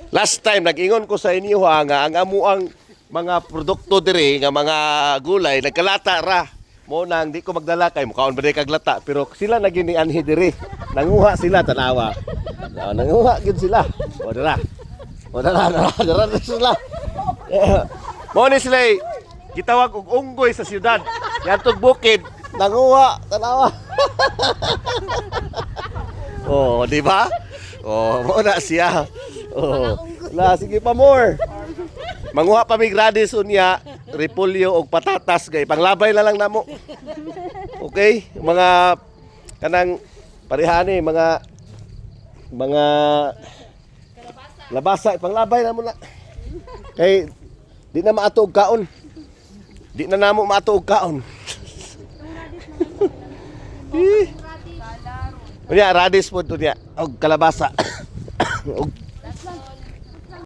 Last time nag-ingon ko sa inyo ha, nga ang amuang mga produkto diri nga mga gulay nagkalata ra. Mo nang di ko magdala kay mukaon ba kag lata pero sila na gini anhi diri. Nanguha sila tanawa. Nanguha gid sila. O dara. O dara sila. Mo ni sila gitawag og unggoy sa syudad. Yatog bukid nanguha tanawa. Oh, di ba? Oh, mo na siya. Oh. La, sige pa more. Manguha pa mig radis unya, repolyo og patatas gay panglabay na lang namo. Okay? Mga kanang parehani, mga labasa panglabay na mo na. Kay di na maato og kaon. Di na namo maato og kaon. Unya radis po unya og kalabasa. Og